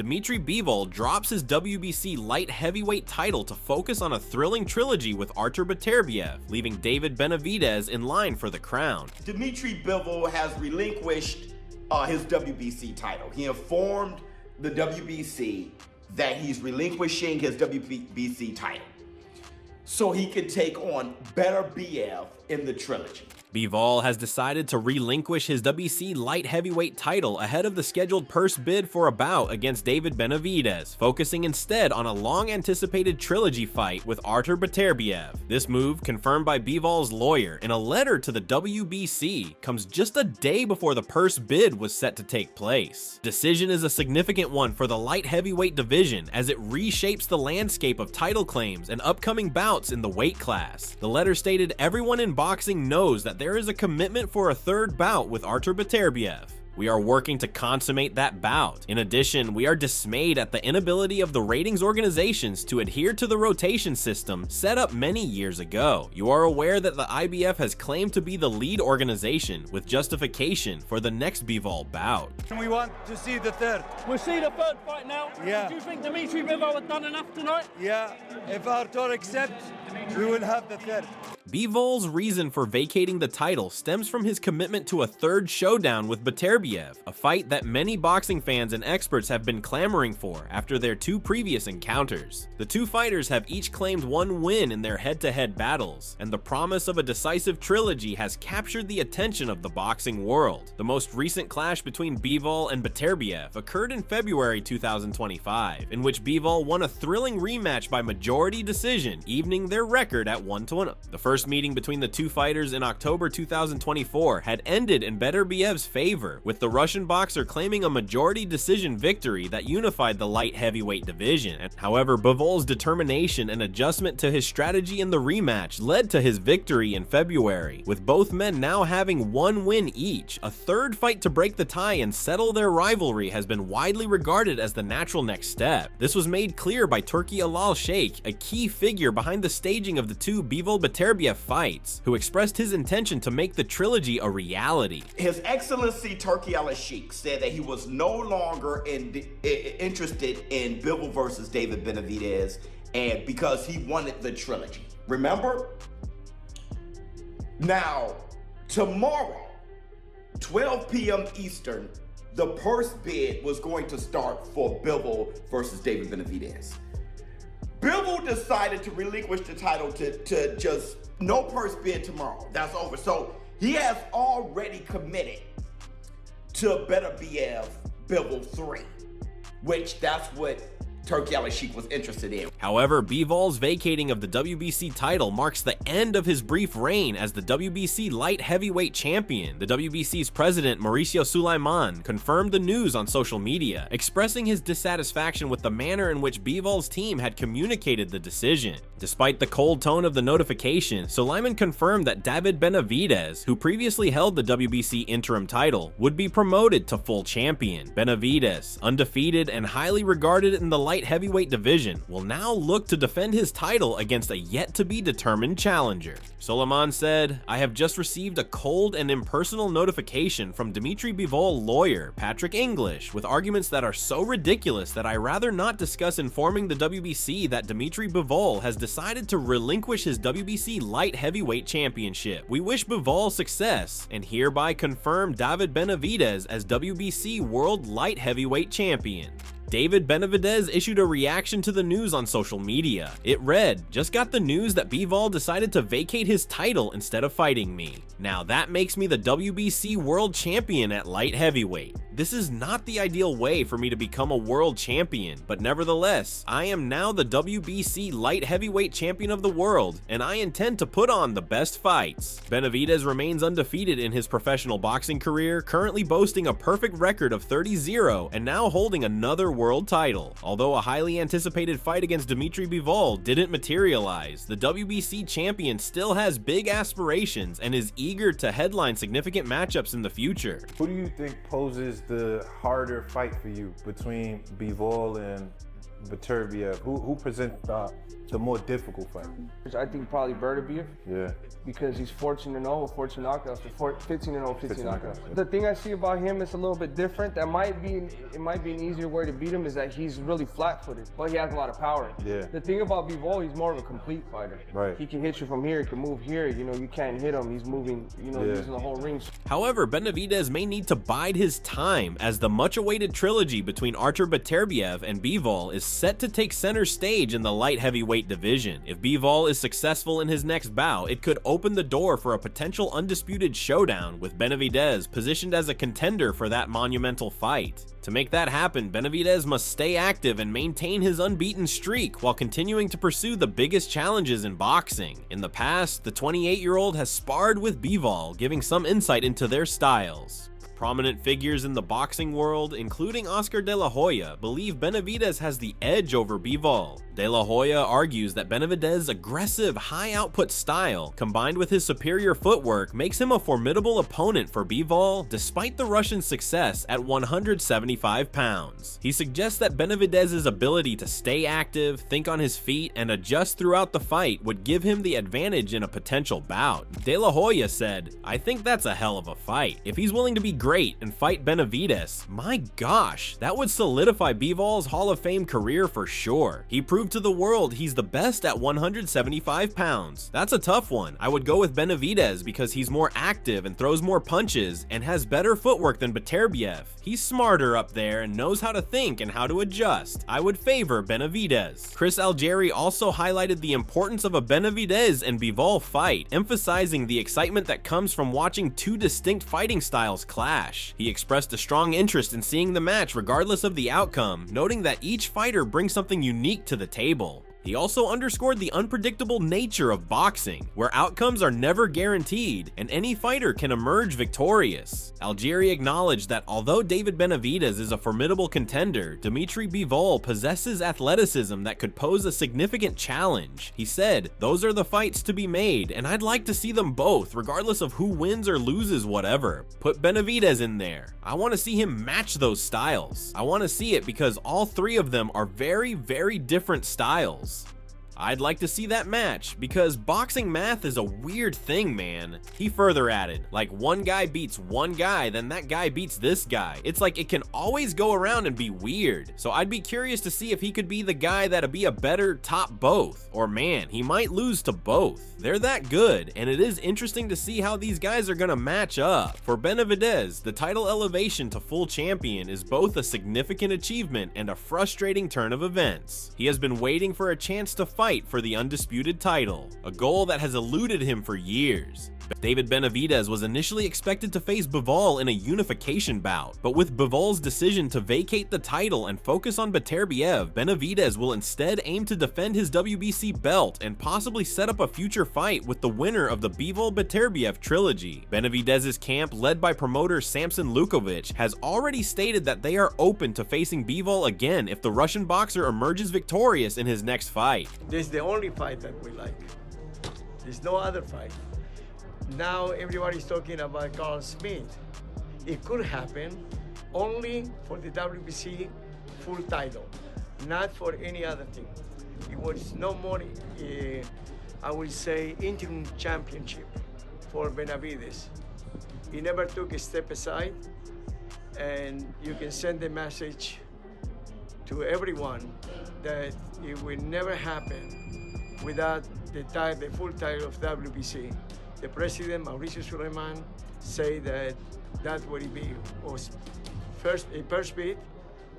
Dmitry Bivol drops his WBC light heavyweight title to focus on a thrilling trilogy with Artur Beterbiev, leaving David Benavidez in line for the crown. Dmitry Bivol has relinquished his WBC title. He informed the WBC that he's relinquishing his WBC title so he can take on Beterbiev in the trilogy. Bivol has decided to relinquish his WBC light heavyweight title ahead of the scheduled purse bid for a bout against David Benavidez, focusing instead on a long-anticipated trilogy fight with Artur Beterbiev. This move, confirmed by Bivol's lawyer in a letter to the WBC, comes just a day before the purse bid was set to take place. Decision is a significant one for the light heavyweight division as it reshapes the landscape of title claims and upcoming bouts in the weight class. The letter stated, "Everyone in boxing knows that there is a commitment for a third bout with Artur Beterbiev. We are working to consummate that bout. In addition, we are dismayed at the inability of the ratings organizations to adhere to the rotation system set up many years ago. You are aware that the IBF has claimed to be the lead organization with justification for the next Bivol bout." We want to see the third. We'll see the third fight now. Yeah. Do you think Dmitry Bivol has done enough tonight? Yeah, if Artur accepts, we will have the third. Bivol's reason for vacating the title stems from his commitment to a third showdown with Beterbiev, a fight that many boxing fans and experts have been clamoring for after their two previous encounters. The two fighters have each claimed one win in their head-to-head battles, and the promise of a decisive trilogy has captured the attention of the boxing world. The most recent clash between Bivol and Beterbiev occurred in February 2025, in which Bivol won a thrilling rematch by majority decision, evening their record at 1-1. The first meeting between the two fighters in October 2024 had ended in Beterbiev's favor, with the Russian boxer claiming a majority decision victory that unified the light heavyweight division. However, Bivol's determination and adjustment to his strategy in the rematch led to his victory in February, with both men now having one win each. A third fight to break the tie and settle their rivalry has been widely regarded as the natural next step. This was made clear by Turki Alal Sheikh, a key figure behind the staging of the two Bivol-Beterbiev fights, who expressed his intention to make the trilogy a reality. His Excellency Turki Alal Sheikh said that he was no longer interested in Bivol versus David Benavidez, and because he wanted the trilogy. Remember? Now, tomorrow, 12 p.m. Eastern, the purse bid was going to start for Bivol versus David Benavidez. Bivol decided to relinquish the title to just no purse bid tomorrow. That's over. So he has already committed to Beterbiev Bivol 3, which that's what Turki Alal Sheikh was interested in. However, Bivol's vacating of the WBC title marks the end of his brief reign as the WBC light heavyweight champion. The WBC's president, Mauricio Sulaiman, confirmed the news on social media, expressing his dissatisfaction with the manner in which Bivol's team had communicated the decision. Despite the cold tone of the notification, Sulaiman confirmed that David Benavidez, who previously held the WBC interim title, would be promoted to full champion. Benavidez, undefeated and highly regarded in the light heavyweight division, will now look to defend his title against a yet-to-be-determined challenger. Sulaiman said, "I have just received a cold and impersonal notification from Dmitry Bivol lawyer, Patrick English, with arguments that are so ridiculous that I rather not discuss informing the WBC that Dmitry Bivol has decided to relinquish his WBC light heavyweight championship. We wish Bivol success, and hereby confirm David Benavidez as WBC World Light Heavyweight Champion." David Benavidez issued a reaction to the news on social media. It read, "Just got the news that Bivol decided to vacate his title instead of fighting me. Now that makes me the WBC World Champion at light heavyweight. This is not the ideal way for me to become a world champion, but nevertheless, I am now the WBC light heavyweight champion of the world, and I intend to put on the best fights." Benavidez remains undefeated in his professional boxing career, currently boasting a perfect record of 30-0 and now holding another world title. Although a highly anticipated fight against Dmitry Bivol didn't materialize, the WBC champion still has big aspirations and is eager to headline significant matchups in the future. Who do you think poses the harder fight for you between Bivol and Beterbiev? Who presents the the more difficult fight? I think probably Beterbiev. Yeah. Because he's 14-0 with 14 knockouts, 15-0, 15 knockouts. Yeah. The thing I see about him is a little bit different. It might be an easier way to beat him is that he's really flat-footed, but he has a lot of power. Yeah. The thing about Bivol, he's more of a complete fighter. Right. He can hit you from here, he can move here. You know, you can't hit him. He's moving, you know, using the whole ring. However, Benavidez may need to bide his time as the much-awaited trilogy between Artur Beterbiev and Bivol is set to take center stage in the light heavyweight division. If Bivol is successful in his next bout, it could open the door for a potential undisputed showdown with Benavidez positioned as a contender for that monumental fight. To make that happen, Benavidez must stay active and maintain his unbeaten streak while continuing to pursue the biggest challenges in boxing. In the past, the 28-year-old has sparred with Bivol, giving some insight into their styles. Prominent figures in the boxing world, including Oscar De La Hoya, believe Benavidez has the edge over Bivol. De La Hoya argues that Benavidez's aggressive, high-output style, combined with his superior footwork, makes him a formidable opponent for Bivol, despite the Russian's success at 175 pounds. He suggests that Benavidez's ability to stay active, think on his feet, and adjust throughout the fight would give him the advantage in a potential bout. De La Hoya said, "I think that's a hell of a fight. If he's willing to be great and fight Benavidez, my gosh, that would solidify Bivol's Hall of Fame career for sure. He proved to the world he's the best at 175 pounds. That's a tough one. I would go with Benavidez because he's more active and throws more punches and has better footwork than Beterbiev. He's smarter up there and knows how to think and how to adjust. I would favor Benavidez." Chris Algieri also highlighted the importance of a Benavidez and Bivol fight, emphasizing the excitement that comes from watching two distinct fighting styles clash. He expressed a strong interest in seeing the match regardless of the outcome, noting that each fighter brings something unique to the table. He also underscored the unpredictable nature of boxing, where outcomes are never guaranteed and any fighter can emerge victorious. Algieri acknowledged that although David Benavidez is a formidable contender, Dmitry Bivol possesses athleticism that could pose a significant challenge. He said, "Those are the fights to be made, and I'd like to see them both, regardless of who wins or loses whatever. Put Benavidez in there. I want to see him match those styles. I want to see it because all three of them are very, very different styles. I'd like to see that match because boxing math is a weird thing, man." He further added, "Like one guy beats one guy, then that guy beats this guy. It's like it can always go around and be weird. So I'd be curious to see if he could be the guy that'd be a better top both. Or man, he might lose to both. They're that good, and it is interesting to see how these guys are gonna match up." For Benavidez, the title elevation to full champion is both a significant achievement and a frustrating turn of events. He has been waiting for a chance to fight for the undisputed title, a goal that has eluded him for years. David Benavidez was initially expected to face Bivol in a unification bout, but with Bivol's decision to vacate the title and focus on Beterbiev, Benavidez will instead aim to defend his WBC belt and possibly set up a future fight with the winner of the Bivol Beterbiev trilogy. Benavidez's camp, led by promoter Samson Lukovic, has already stated that they are open to facing Bivol again if the Russian boxer emerges victorious in his next fight. This is the only fight that we like. There's no other fight. Now everybody's talking about Carl Smith. It could happen only for the WBC full title, not for any other thing. It was no more, I would say, interim championship for Benavidez. He never took a step aside, and you can send a message to everyone that it will never happen without the full title of WBC. The president, Mauricio Suleiman, say that that would be a first beat,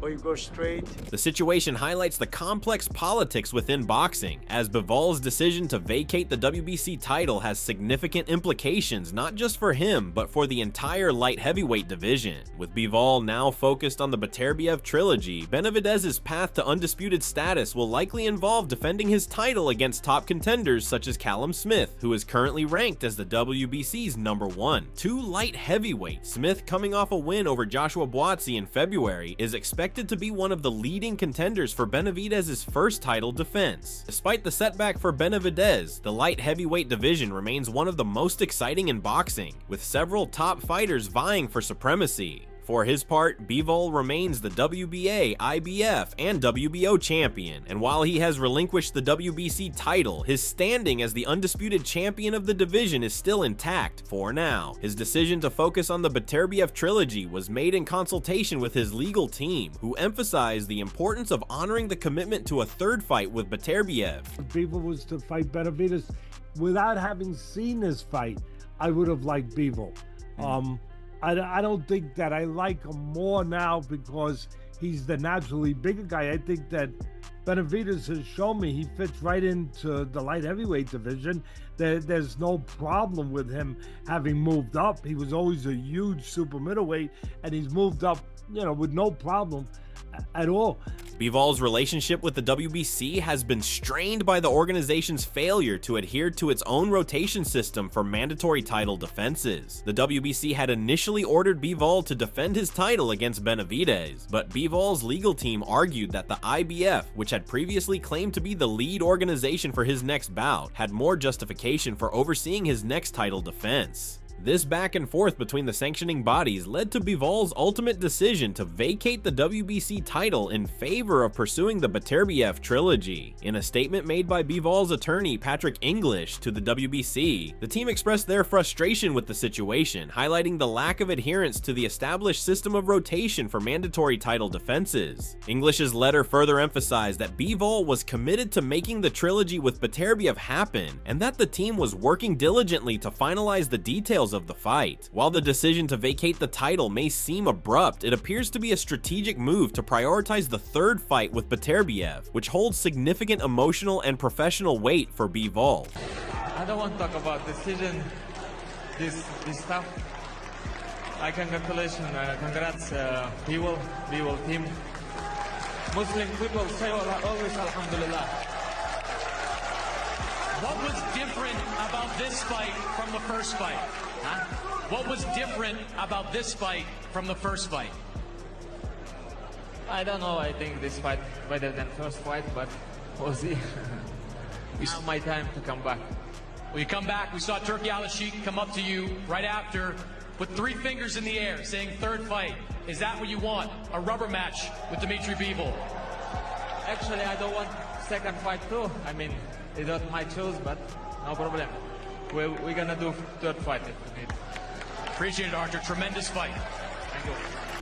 or you go straight. The situation highlights the complex politics within boxing, as Bivol's decision to vacate the WBC title has significant implications not just for him, but for the entire light heavyweight division. With Bivol now focused on the Beterbiev trilogy, Benavidez's path to undisputed status will likely involve defending his title against top contenders such as Callum Smith, who is currently ranked as the WBC's #1. Two light heavyweights, Smith coming off a win over Joshua Buatsi in February, is expected to be one of the leading contenders for Benavidez's first title defense. Despite the setback for Benavidez, the light heavyweight division remains one of the most exciting in boxing, with several top fighters vying for supremacy. For his part, Bivol remains the WBA, IBF, and WBO champion, and while he has relinquished the WBC title, his standing as the undisputed champion of the division is still intact for now. His decision to focus on the Beterbiev trilogy was made in consultation with his legal team, who emphasized the importance of honoring the commitment to a third fight with Beterbiev. If Bivol was to fight Benavidez, without having seen this fight, I would have liked Bivol. I don't think that I like him more now because he's the naturally bigger guy. I think that Benavidez has shown me he fits right into the light heavyweight division. There's no problem with him having moved up. He was always a huge super middleweight, and he's moved up, with no problem at all. Bivol's relationship with the WBC has been strained by the organization's failure to adhere to its own rotation system for mandatory title defenses. The WBC had initially ordered Bivol to defend his title against Benavidez, but Bivol's legal team argued that the IBF, which had previously claimed to be the lead organization for his next bout, had more justification for overseeing his next title defense. This back and forth between the sanctioning bodies led to Bivol's ultimate decision to vacate the WBC title in favor of pursuing the Beterbiev trilogy. In a statement made by Bivol's attorney Patrick English to the WBC, the team expressed their frustration with the situation, highlighting the lack of adherence to the established system of rotation for mandatory title defenses. English's letter further emphasized that Bivol was committed to making the trilogy with Beterbiev happen, and that the team was working diligently to finalize the details of the fight. While the decision to vacate the title may seem abrupt, it appears to be a strategic move to prioritize the third fight with Beterbiev, which holds significant emotional and professional weight for Bivol. I don't want to talk about decision, this stuff. Congratulations, congrats, Bivol team. Muslim people say always Alhamdulillah. What was different about this fight from the first fight? Huh? What was different about this fight from the first fight? I don't know, I think this fight better than first fight, but we'll see. Now my time to come back. Well, you come back, we saw Turki Al-Sheikh come up to you right after with 3 fingers in the air saying third fight. Is that what you want? A rubber match with Dimitri Bivol? Actually, I don't want second fight too. I mean, it's not my choice, but no problem. We're gonna do third fight if we need. Appreciate it, Archer. Tremendous fight. Thank you.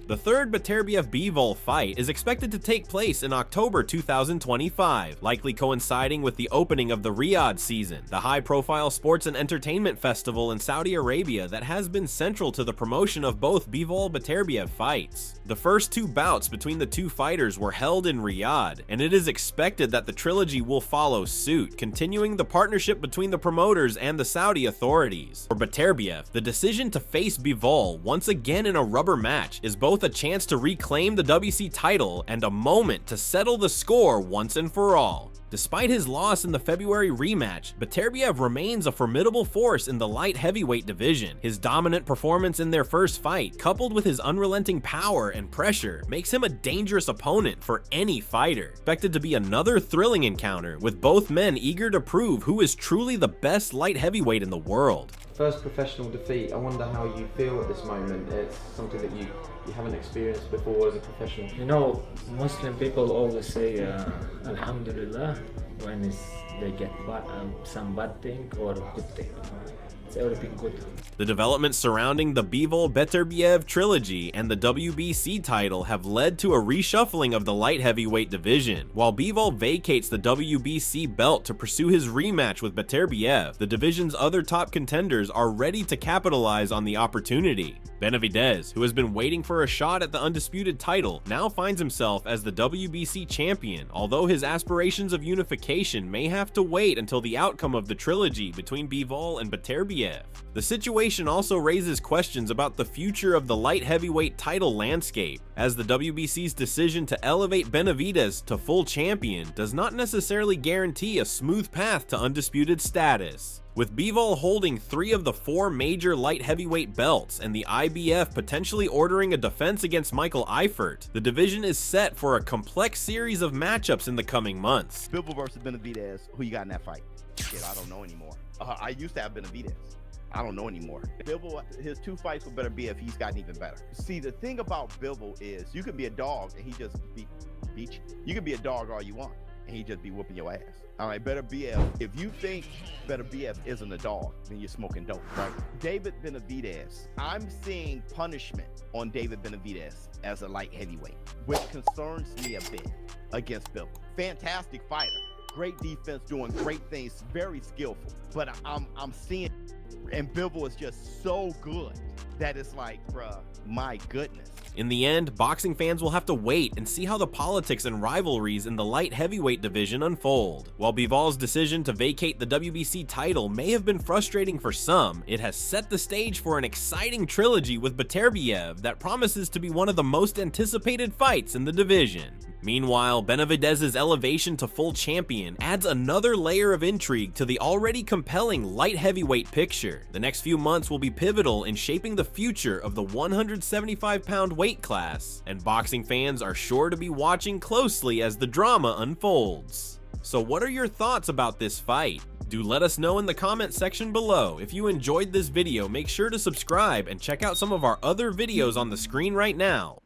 The third Beterbiev-Bivol fight is expected to take place in October 2025, likely coinciding with the opening of the Riyadh season, the high-profile sports and entertainment festival in Saudi Arabia that has been central to the promotion of both Bivol-Beterbiev fights. The first 2 bouts between the 2 fighters were held in Riyadh, and it is expected that the trilogy will follow suit, continuing the partnership between the promoters and the Saudi authorities. For Beterbiev, the decision to face Bivol once again in a rubber match is both a chance to reclaim the WBC title and a moment to settle the score once and for all. Despite his loss in the February rematch, Beterbiev remains a formidable force in the light heavyweight division. His dominant performance in their first fight, coupled with his unrelenting power and pressure, makes him a dangerous opponent for any fighter. Expected to be another thrilling encounter, with both men eager to prove who is truly the best light heavyweight in the world. First professional defeat, I wonder how you feel at this moment. It's something that you haven't experienced before as a professional. You know, Muslim people always say Alhamdulillah when they get some bad thing or good thing. It's everything good. The developments surrounding the Bivol-Beterbiev trilogy and the WBC title have led to a reshuffling of the light heavyweight division. While Bivol vacates the WBC belt to pursue his rematch with Beterbiev, the division's other top contenders are ready to capitalize on the opportunity. Benavidez, who has been waiting for a shot at the undisputed title, now finds himself as the WBC champion, although his aspirations of unification may have to wait until the outcome of the trilogy between Bivol and Beterbiev. The situation also raises questions about the future of the light heavyweight title landscape, as the WBC's decision to elevate Benavidez to full champion does not necessarily guarantee a smooth path to undisputed status. With Bivol holding 3 of the 4 major light heavyweight belts and the IBF potentially ordering a defense against Michael Eifert, the division is set for a complex series of matchups in the coming months. Bivol versus Benavidez, who you got in that fight? Shit, I don't know anymore. I used to have Benavidez. I don't know anymore. Bivol, his 2 fights with Beterbiev, he's gotten even better. See, the thing about Bivol is you can be a dog and he just beat you. You can be a dog all you want and he just be whooping your ass. All right, Beterbiev, if you think Beterbiev isn't a dog, then you're smoking dope, right? David Benavidez, I'm seeing punishment on David Benavidez as a light heavyweight, which concerns me a bit against Bivol. Fantastic fighter, great defense, doing great things, very skillful. But I'm seeing, and Bivol is just so good that it's like, bruh, my goodness. In the end, boxing fans will have to wait and see how the politics and rivalries in the light heavyweight division unfold. While Bivol's decision to vacate the WBC title may have been frustrating for some, it has set the stage for an exciting trilogy with Beterbiev that promises to be one of the most anticipated fights in the division. Meanwhile, Benavidez's elevation to full champion adds another layer of intrigue to the already compelling light heavyweight picture. The next few months will be pivotal in shaping the future of the 175-pound weight class, and boxing fans are sure to be watching closely as the drama unfolds. So what are your thoughts about this fight? Do let us know in the comment section below. If you enjoyed this video, make sure to subscribe and check out some of our other videos on the screen right now.